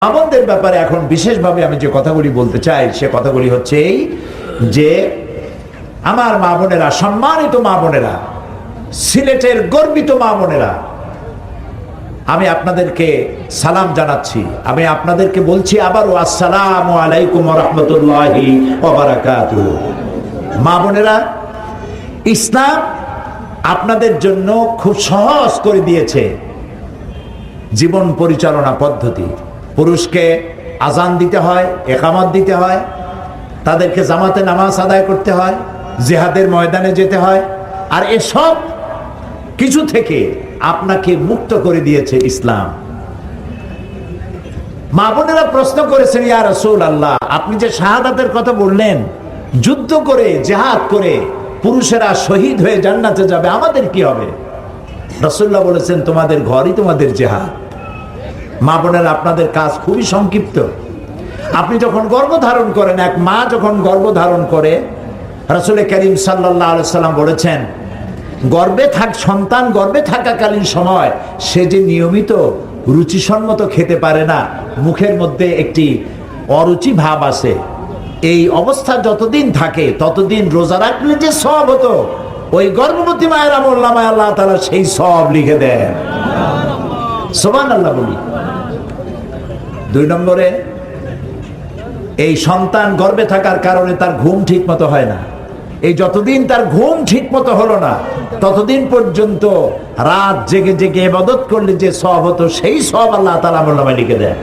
আমাদের ব্যাপারে এখন বিশেষভাবে আমি যে কথাগুলি বলতে চাই সে কথাগুলি হচ্ছে এই যে আমার মা বোনেরা, সম্মানিত মা বোনেরা, সিলেটের গর্বিত মা বোনেরা, আমি আপনাদেরকে সালাম জানাচ্ছি। আমি আপনাদেরকে বলছি আবারও আসসালামু আলাইকুম ওয়া রাহমাতুল্লাহি ওয়া বারাকাতুহু। মা বোনেরা, ইসলাম আপনাদের জন্য খুব সহজ করে দিয়েছে জীবন পরিচালনা পদ্ধতি। পুরুষকে আজান দিতে হয়, একামত দিতে হয়, তাদেরকে জামাতে নামাজ আদায় করতে হয়, জিহাদের ময়দানে যেতে হয়, আর এসব কিছু থেকে আপনাকে মুক্ত করে দিয়েছে ইসলাম। মা বোনেরা প্রশ্ন করেছেন, ইয়া রাসূলুল্লাহ, আপনি যে শাহাদাতের কথা বললেন, যুদ্ধ করে জিহাদ করে পুরুষেরা শহীদ হয়ে জান্নাতে যাবে, আমাদের কি হবে? রাসূলুল্লাহ বলেছেন, তোমাদের ঘরই তোমাদের জিহাদ। মা বোনেরা, আপনাদের কাজ খুবই সংক্ষিপ্ত। আপনি যখন গর্ভধারণ করেন, এক মা যখন গর্ভধারণ করে, রাসূল করিম সাল্লাল্লাহু আলাইহি সাল্লাম বলেছেন, সন্তান গর্ভে থাকাকালীন সময় সে যে নিয়মিত রুচিসম্মত খেতে পারে না, মুখের মধ্যে একটি অরুচি ভাব আসে, এই অবস্থা যতদিন থাকে ততদিন রোজা রাখলে যে সওয়াব হতো, ওই গর্ভবতী মায়ের আমলনামায় আল্লাহ তাআলা সেই সওয়াব লিখে দেন। সুবহানাল্লাহ বলি। 2 নম্বরে, এই সন্তান গর্ভে থাকার কারণে তার ঘুম ঠিক মতো হয় না। এই যতদিন তার ঘুম ঠিক মতো হলো না, ততদিন পর্যন্ত রাত জেগে জেগে ইবাদত করলে যে সওয়াব হতো, সেই সওয়াব আল্লাহ তাআলা আমলনামায় লিখে দেন।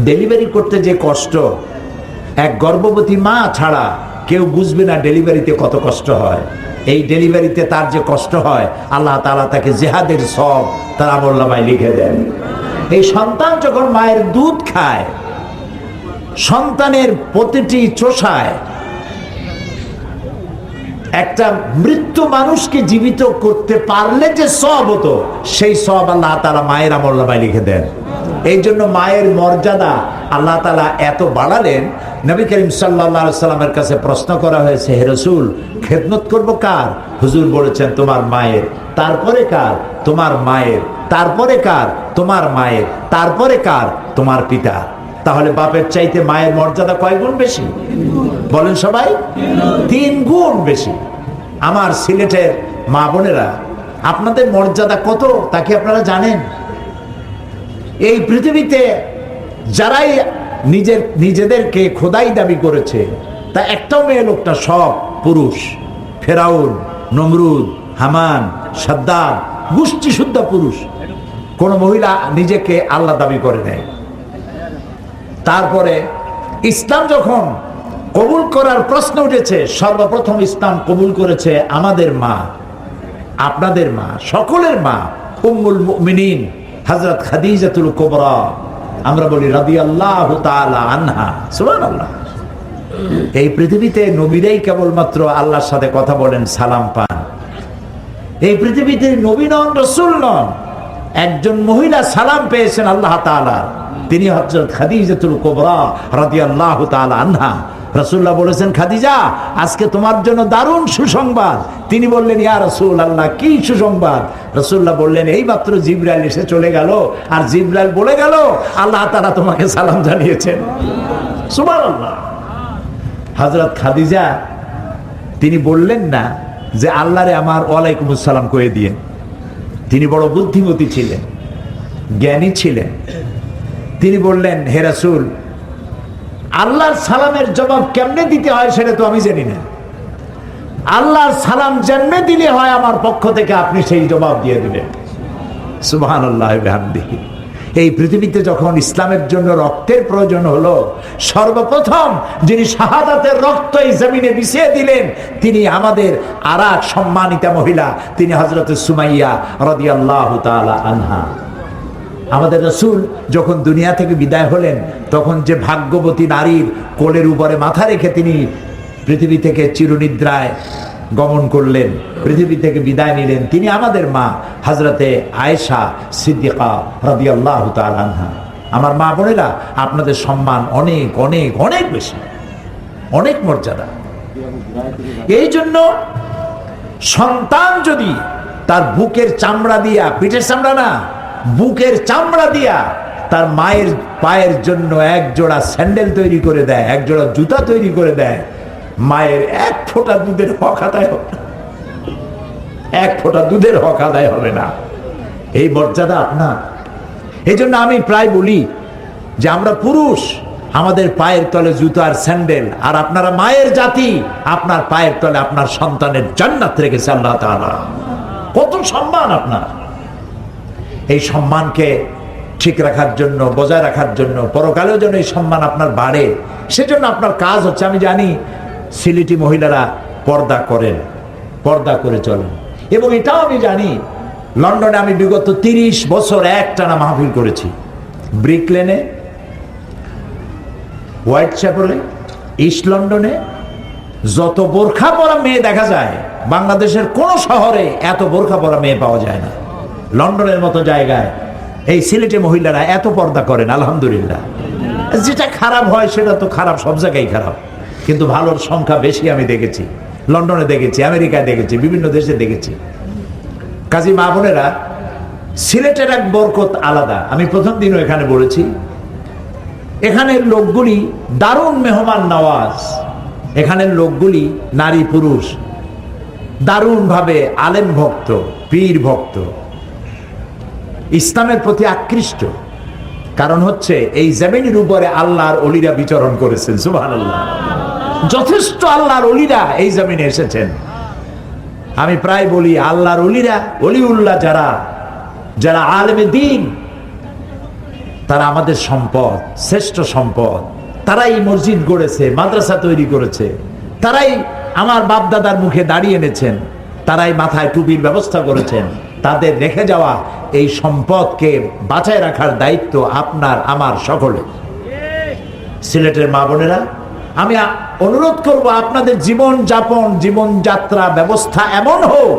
ডেলিভারি করতে যে কষ্ট, এক গর্ভবতী মা ছাড়া কেউ বুঝবে না ডেলিভারিতে কত কষ্ট হয়। এই ডেলিভারিতে তার যে কষ্ট হয়, আল্লাহ তাআলা তাকে জিহাদের সওয়াব তার আমলনামায় লিখে দেন। এই সন্তান যখন মায়ের দুধ খায়, সন্তানের প্রতিটি চোষায় একটা মৃত্যু মানুষকে জীবিত করতে পারলে যে সওয়াব হতো, সেই সওয়াব আল্লাহ তাআলা মায়ের আমলনামায় লিখে দেন। এই জন্য মায়ের মর্যাদা আল্লাহ তাআলা এত বাড়ালেন। নবী করিম সাল্লাল্লাহু আলাইহি সাল্লামের কাছে প্রশ্ন করা হয়েছে, হে রাসূল, খেদমত করব কার? হুজুর বলেছেন, তোমার মায়ের। তারপরে কার? তোমার মায়ের। তারপরে কার? তোমার মায়ের। তারপরে কার? তোমার পিতা। তাহলে বাপের চাইতে মায়ের মর্যাদা কয় গুণ বেশি? বলেন সবাই। 3 গুণ বেশি। আমার সিলেটের মা বোনেরা, আপনাদের মর্যাদা কত তা কি আপনারা জানেন? এই পৃথিবীতে যারাই নিজেদেরকে খোদাই দাবি করেছে, তা একটাও মেয়ে লোকটা, সব পুরুষ। ফেরাউন, নমরুদ, হামান, সাদ্দাম, গোষ্ঠী শুদ্ধ পুরুষ। কোন মহিলা নিজেকে আল্লাহ দাবি করে নেয়। তারপরে ইসলাম যখন কবুল করার প্রশ্ন উঠেছে, সর্বপ্রথম ইসলাম কবুল করেছে আমাদের মা, আপনাদের মা, সকলের মা, উম্মুল মুমিনিন হযরত খাদিজাতুল কুবরা, আমরা বলি রাদিয়াল্লাহু তাআলা আনহা। সুবহানাল্লাহ। এই পৃথিবীতে নবীরাই কেবলমাত্র আল্লাহর সাথে কথা বলেন, সালাম পান। এই পৃথিবীতে নবী নন, রাসূল নন, একজন মহিলা সালাম পেয়েছেন আল্লাহ তাআলা, তিনি হযরত খাদিজাতুল কুবরা রাদিয়াল্লাহু তাআলা আনহা। রাসূলুল্লাহ বলেছেন, খাদিজা, আজকে তোমার জন্য দারুণ সুসংবাদ। তিনি বললেন, ইয়া রাসূলুল্লাহ, কি সুসংবাদ? রাসূলুল্লাহ বললেন, এইমাত্র জিবরাইল এসে চলে গেল, আর জিবরাইল বলে গেল আল্লাহ তাআলা তোমাকে সালাম জানিয়েছেন। সুবহানাল্লাহ। হযরত খাদিজা তিনি বললেন না যে আল্লাহরে আমার ওয়ালাইকুম আসসালাম কয়ে দিয়ে। তিনি বড় বুদ্ধিমতী ছিলেন, জ্ঞানী ছিলেন। তিনি বললেন, হে রাসূল, আল্লাহর সালামের জবাব কেমনে দিতে হয় সেটা তো আমি জানি না। আল্লাহর সালাম যেমনে দিলে হয় আমার পক্ষ থেকে, আপনি সেই জবাব দিয়ে দিবেন। সুবহানাল্লাহ ওয়া বিহামদিহি। এই পৃথিবীতে যখন ইসলামের জন্য রক্তের প্রয়োজন হলো, সর্বপ্রথম যিনি শাহাদাতের রক্ত এই জমিনে বিছিয়ে দিলেন, তিনি আমাদের আরেক সম্মানিতা মহিলা, তিনি হযরত সুমাইয়া রাদিয়াল্লাহু তাআলা আনহা। আমাদের রাসূল যখন দুনিয়া থেকে বিদায় হলেন, তখন যে ভাগ্যবতী নারীর কোলের উপরে মাথা রেখে তিনি পৃথিবী থেকে চিরনিদ্রায় গমন করলেন, পৃথিবী থেকে বিদায় নিলেন, তিনি আমাদের মা হযরতে আয়েশা সিদ্দিকা রাদিয়াল্লাহু তাআলা আনহা। আমার মা বোনেরা, আপনাদের সম্মান অনেক অনেক অনেক বেশি, অনেক মর্যাদা। এই জন্য সন্তান যদি তার বুকের চামড়া দিয়া, পিঠের চামড়া না, বুকের চামড়া দিয়া তার মায়ের পায়ের জন্য এক জোড়া স্যান্ডেল তৈরি করে দেয়, এক জোড়া জুতা তৈরি করে দেয়, মায়ের এক ফোঁটা দুধের হক আদায় হবে না, এক ফোঁটা দুধের হক আদায় হবে না। এই মর্যাদা আপনার। এই জন্য আমি প্রায় বলি যে আমরা পুরুষ, আমাদের পায়ের তলে জুতো আর স্যান্ডেল, আর আপনারা মায়ের জাতি, আপনার পায়ের তলে আপনার সন্তানের জান্নাত রেখেছে আল্লাহ তাআলা। কত সম্মান আপনার! এই সম্মানকে ঠিক রাখার জন্য, বজায় রাখার জন্য, পরকালেও যেন এই সম্মান আপনার বাড়ে, সেজন্য আপনার কাজ হচ্ছে, আমি জানি সিলেটি মহিলারা পর্দা করেন, পর্দা করে চলেন, এবং এটাও আমি জানি লন্ডনে আমি বিগত 30 বছর একটানা মাহফিল করেছি। ব্রিক লেনে, হোয়াইট চ্যাপেলে, ইস্ট লন্ডনে যত বোরখা পরা মেয়ে দেখা যায়, বাংলাদেশের কোন শহরে এত বোরখা পরা মেয়ে পাওয়া যায় না। লন্ডনের মতো জায়গায় এই সিলেটে মহিলারা এত পর্দা করেন, আলহামদুলিল্লাহ। যেটা খারাপ হয় সেটা তো খারাপ, সব জায়গায় খারাপ, কিন্তু ভালোর সংখ্যা বেশি আমি দেখেছি। লন্ডনে দেখেছি, আমেরিকায় দেখেছি, বিভিন্ন দেশে দেখেছি। কাজী মা বোনেরা, সিলেটের এক বরকত আলাদা। আমি প্রথম দিনও এখানে বলেছি, এখানের লোকগুলি দারুণ মেহমান নওয়াজ। এখানের লোকগুলি নারী পুরুষ দারুণ ভাবে আলেম ভক্ত, পীর ভক্ত, ইসলামের প্রতি আকৃষ্ট। কারণ হচ্ছে এই জমিনের উপরে আল্লাহর অলিরা বিচরণ করেছেন, সুবহানাল্লাহ। যথেষ্ট আল্লাহর অলিরা এই জমিনে এসেছেন। আমি প্রায় বলি, আল্লাহর অলিরা, অলিউল্লাহ যারা, যারা আলেমে দ্বীন, তারা আমাদের সম্পদ, শ্রেষ্ঠ সম্পদ। তারাই মসজিদ গড়েছে, মাদ্রাসা তৈরি করেছে, তারাই আমার বাপ দাদার মুখে দাঁড়িয়ে এনেছেন, তারাই মাথায় টুপির ব্যবস্থা করেছেন। তাদের রেখে যাওয়া এই সম্পদকে বাঁচায় রাখার দায়িত্ব আপনার, আমার, সকলে। সিলেটের মা বোনেরা, আমি অনুরোধ করব, আপনাদের জীবন যাপন, জীবন যাত্রা ব্যবস্থা এমন হোক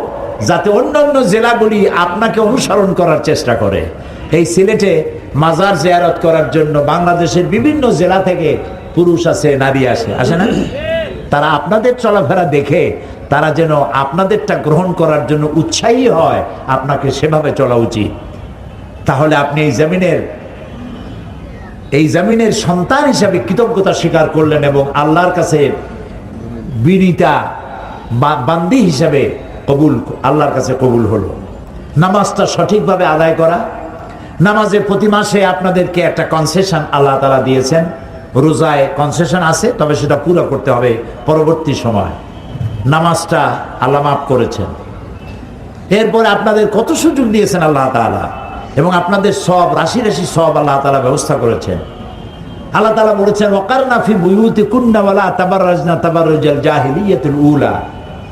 যাতে অন্যান্য জেলাগুলি আপনাকে অনুসরণ করার চেষ্টা করে। এই সিলেটে মাজার জিয়ারত করার জন্য বাংলাদেশের বিভিন্ন জেলা থেকে পুরুষ আসে, নারী আসে না? তারা আপনাদের চলাফেরা দেখে তারা যেন আপনাদেরটা গ্রহণ করার জন্য উৎসাহী হয়, আপনাকে সেভাবে চলা উচিত। তাহলে আপনি এই জমিনের সন্তান হিসাবে কৃতজ্ঞতা স্বীকার করলেন এবং আল্লাহর কাছে বিনীতা বান্দি হিসাবে আল্লাহর কাছে কবুল হলো। নামাজটা সঠিকভাবে আদায় করা, নামাজে প্রতি মাসে আপনাদেরকে একটা কনসেশন আল্লাহ তাআলা দিয়েছেন। রোজায় কনসেশন আছে, তবে সেটা পুরো করতে হবে পরবর্তী সময়। নামাজটা আল্লাহ মাফ করেছেন। এরপরে আপনাদের কত সুযোগ দিয়েছেন আল্লাহ তাআলা, এবং আপনাদের সব রাশি রাশি সব আল্লাহ তাআলা ব্যবস্থা করেছেন। আল্লাহ তাআলা বলেছেন, ওয়াকারনা ফি বুয়ুতিকুন্না ওয়ালা তাবাররাজনা তাবাররুজাল জাহিলিয়াতুল উলা,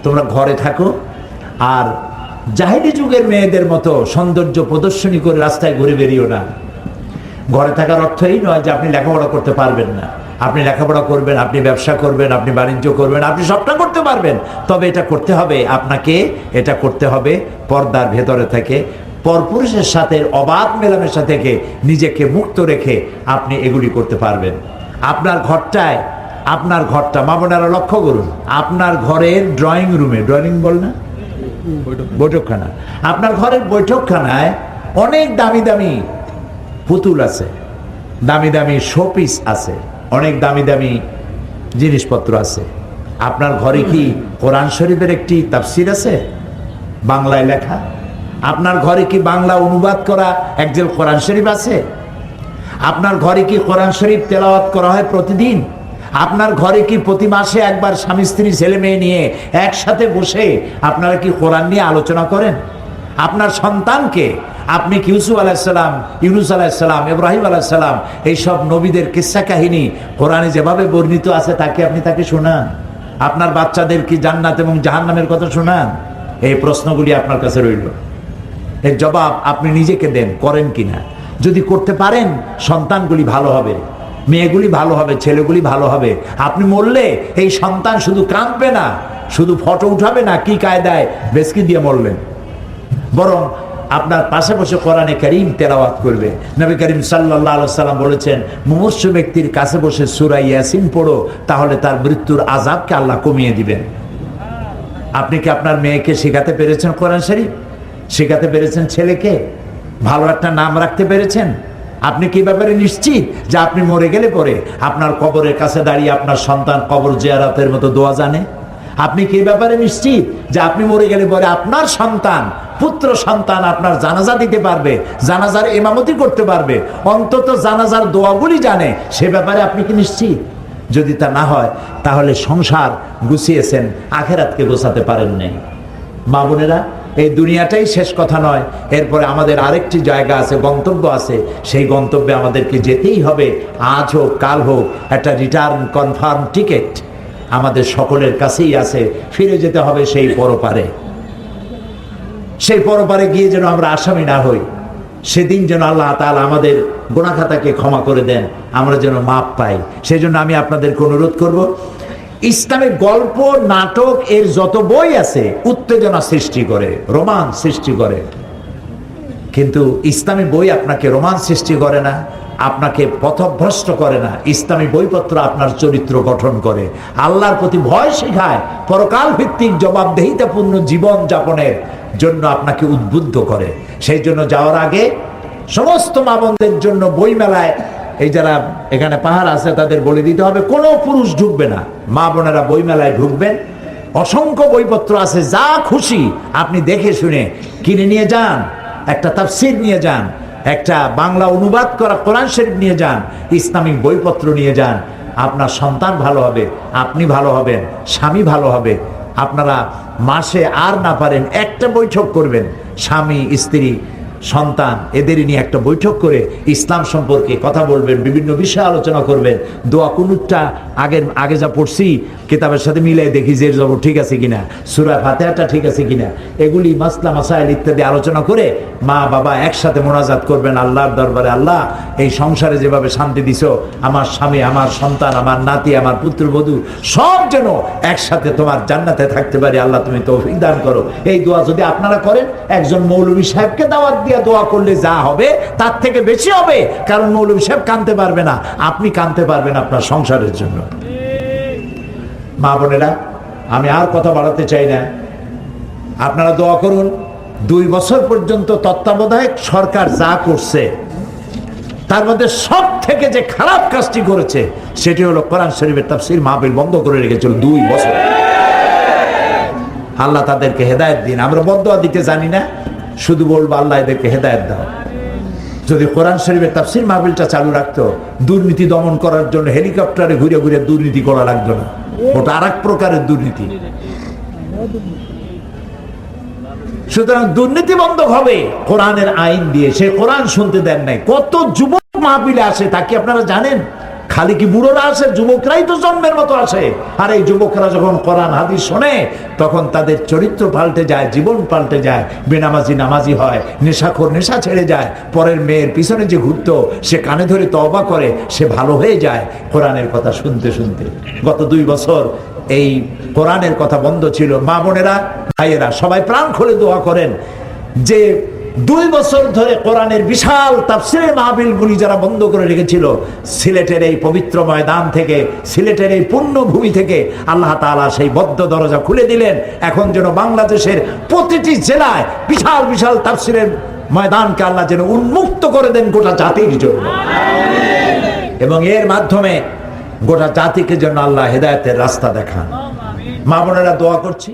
তোমরা ঘরে থাকো আর জাহিলি যুগের মেয়েদের মতো সৌন্দর্য প্রদর্শনী করে রাস্তায় ঘুরে বেরিও না। ঘরে থাকার অর্থ এই নয় যে আপনি লেখাপড়া করতে পারবেন না। আপনি লেখাপড়া করবেন, আপনি ব্যবসা করবেন, আপনি বাণিজ্য করবেন, আপনি সবটা করতে পারবেন, তবে এটা করতে হবে আপনাকে, এটা করতে হবে পর্দার ভেতরে থেকে, পরপুরুষের সাথে অবাধ মেলামেশা থেকে নিজেকে মুক্ত রেখে আপনি এগুলি করতে পারবেন। আপনার ঘরটা মা বোনেরা লক্ষ্য করুন, আপনার ঘরের ড্রয়িং রুমে, ড্রয়িং বল না, বৈঠকখানা, আপনার ঘরের বৈঠকখানায় অনেক দামি দামি পুতুল আছে, দামি দামি শোপিস আছে, অনেক দামি দামি জিনিসপত্র আছে। আপনার ঘরে কি কোরআন শরীফের একটি তাফসির আছে বাংলায় লেখা? আপনার ঘরে কি বাংলা অনুবাদ করা একজন কোরআন শরীফ আছে? আপনার ঘরে কি কোরআন শরীফ তেলাওয়াত করা হয় প্রতিদিন? আপনার ঘরে কি প্রতি মাসে একবার স্বামী স্ত্রী ছেলে মেয়ে নিয়ে একসাথে বসে আপনারা কি কোরআন নিয়ে আলোচনা করেন? আপনার সন্তানকে আপনি কি ইউসুফ আলাইহিসসালাম, ইউনূস আলাইহিসসালাম, ইব্রাহিম আলাইহিসসালাম, এইসব নবীদের কিস্সা কাহিনী কোরআনে যেভাবে বর্ণিত আছে আপনি তাকে শোনান? আপনার বাচ্চাদের কি জান্নাত এবং জাহান্নামের কথা শোনান? এই প্রশ্নগুলি আপনার কাছে রইল। এর জবাব আপনি নিজেকে দেন, করেন কিনা। যদি করতে পারেন, সন্তানগুলি ভালো হবে, মেয়েগুলি ভালো হবে, ছেলেগুলি ভালো হবে। আপনি মরলে এই সন্তান শুধু কাঁদবে না, শুধু ফটো উঠাবে না কি কায়দায় বেসকি দিয়ে মরলেন, বরং আপনার পাশে বসে কোরআনে কারীম তেলাওয়াত করবে। নবী করিম সাল্লাল্লাহু আলাইহি সাল্লাম বলেছেন, মুমূর্ষু ব্যক্তির কাছে বসে সূরা ইয়াসিন পড়ো, তাহলে তার মৃত্যুর আযাবকে আল্লাহ কমিয়ে দিবেন। আপনি কি আপনার মেয়েকে শেখাতে পেরেছেন কোরআন শরীফ? শেখাতে পেরেছেন ছেলেকে? ভালো একটা নাম রাখতে পেরেছেন? আপনি কি ব্যাপারে নিশ্চিত যে আপনি মরে গেলে পরে আপনার কবরের কাছে দাঁড়িয়ে আপনার সন্তান কবর জিয়ারতের মতো দোয়া জানে? আপনি কি ব্যাপারে নিশ্চিত যে আপনি মরে গেলে পরে আপনার সন্তান, পুত্র সন্তান আপনার জানাজা দিতে পারবে, জানাজার ইমামতি করতে পারবে, অন্তত জানাজার দোয়াগুলি জানে? সে ব্যাপারে আপনি কি নিশ্চিত? যদি তা না হয় তাহলে সংসার গুছিয়েছেন, আখেরাতকে গোছাতে পারেন নাই। মা বোনেরা, এই দুনিয়াটাই শেষ কথা নয়, এরপরে আমাদের আরেকটি জায়গা আছে, গন্তব্য আছে। সেই গন্তব্যে আমাদেরকে যেতেই হবে। আজ হোক কাল হোক, একটা রিটার্ন কনফার্ম টিকিট আমাদের সকলের কাছেই আছে। ফিরে যেতে হবে সেই পরপারে। সেই পরপারে গিয়ে যেন আমরা আসামি না হই, সেদিন যেন আল্লাহ তাআলা আমাদের গুনাহ খাতাকে ক্ষমা করে দেন, আমরা যেন মাপ পাই। সেই জন্য আমি আপনাদেরকে অনুরোধ করব, ইসলামিক গল্প নাটক এর যত বই আছে উত্তেজনা সৃষ্টি করে, রোমাঞ্চ সৃষ্টি করে, কিন্তু ইসলামী বই আপনাকে রোমাঞ্চ সৃষ্টি করে না, আপনাকে পথভ্রষ্ট করে না। ইসলামী বইপত্র আপনার চরিত্র গঠন করে, আল্লাহর প্রতি ভয় শেখায়, পরকাল ভিত্তিক জবাবদেহিতাপূর্ণ জীবন যাপনের জন্য আপনাকে উদ্বুদ্ধ করে। সেই জন্য যাওয়ার আগে সমস্ত মা বোনদের জন্য বই মেলায়, এই যারা এখানে পাহাড় আছে তাদের বলে দিতে হবে, কোনো পুরুষ ঢুকবে না, মা বোনেরা বই মেলায় ঢুকবেন। অসংখ্য বইপত্র আছে, যা খুশি আপনি দেখে শুনে কিনে নিয়ে যান। একটা তাফসীর নিয়ে যান, একটা বাংলা অনুবাদ করা কোরআন শরীফ নিয়ে যান, ইসলামিক বইপত্র নিয়ে যান। আপনার সন্তান ভালো হবে, আপনি ভালো হবেন, স্বামী ভালো হবে। আপনারা মাসে আর না পারেন একটা বৈঠক করবেন, স্বামী স্ত্রী সন্তান এদের নিয়ে একটা বৈঠক করে ইসলাম সম্পর্কে কথা বলবেন, বিভিন্ন বিষয়ে আলোচনা করবেন। দোয়া কুনুতটা আগে যা পড়ছি কিতাবের সাথে মিলাই দেখি যে যাব ঠিক আছে কিনা, সূরা ফাতিহাটা ঠিক আছে কিনা, এগুলি মাসলা মাসাইল ইত্যাদি আলোচনা করে মা বাবা একসাথে মোনাজাত করবেন আল্লাহর দরবারে। আল্লাহ, এই সংসারে যেভাবে শান্তি দিছো, আমার স্বামী, আমার সন্তান, আমার নাতি, আমার পুত্রবধূ সব যেন একসাথে তোমার জান্নাতে থাকতে পারি, আল্লাহ তুমি তৌফিক দান করো। এই দোয়া যদি আপনারা করেন, একজন মৌলভী সাহেবকে দাওয়াত দিয়ে দোয়া করলে যা হবে তার থেকে বেশি হবে, কারণ মৌলভী সাহেব কাঁদতে পারবে না, আপনি কাঁদতে পারবেন আপনার সংসারের জন্য। মা বোনেরা, আমি আর কথা বাড়াতে চাই না, আপনারা দোয়া করুন। 2 বছর পর্যন্ত তত্ত্বাবধায়ক সরকার যা করছে তার মধ্যে সব থেকে যে খারাপ কাজটি করেছে সেটি হলো কোরআন শরীফের তাফসীর মাহফিল বন্ধ করে রেখেছিল 2 বছর। আল্লাহ তাদেরকে হেদায়েত দিন। আমরা বদদোয়া দিতে জানি না, শুধু বলবো আল্লাহ এদেরকে হেদায়েত দাও। যদি কোরআন শরীফের তাফসীর মাহফিলটা চালু রাখতো, দুর্নীতি দমন করার জন্য হেলিকপ্টারে ঘুরে ঘুরে দুর্নীতি করা লাগতো না, ওটা আর এক প্রকারের দুর্নীতি। সুতরাং দুর্নীতি বন্ধ হবে কোরআনের আইন দিয়ে। সে কোরআন শুনতে দেন নাই। কত যুবক মাহফিলে আসে তা কি আপনারা জানেন? খালি কি বুড়োরা আসে? যুবকরাই তো জন্মের মতো আসে। আর এই যুবকরা যখন কোরআন হাদিস শোনে তখন তাদের চরিত্র পাল্টে যায়, জীবন পাল্টে যায়। বেনামাজি নামাজি হয়, নেশাখোর নেশা ছেড়ে যায়, পরের মেয়ের পিছনে যে ঘুরতো সে কানে ধরে তওবা করে, সে ভালো হয়ে যায় কোরআনের কথা শুনতে শুনতে। গত 2 বছর এই কোরআনের কথা বন্ধ ছিল। মা বোনেরা, ভাইয়েরা, সবাই প্রাণ খুলে দোয়া করেন যে 2 বছর ধরে কোরআনের বিশাল তাফসীরের মাহফিলগুলি যারা বন্ধ করে রেখেছিল, সিলেটের এই পবিত্র ময়দান থেকে, সিলেটের এই পুণ্যভূমি থেকে আল্লাহ তাআলা সেই বদ্ধ দরজা খুলে দিলেন। এখন যেন বাংলাদেশের প্রতিটি জেলায় বিশাল বিশাল তাফসীরের ময়দানকে আল্লাহ যেন উন্মুক্ত করে দেন গোটা জাতির জন্য, এবং এর মাধ্যমে গোটা জাতিকে যেন আল্লাহ হেদায়েতের রাস্তা দেখান। মা বোনেরা, দোয়া করছি।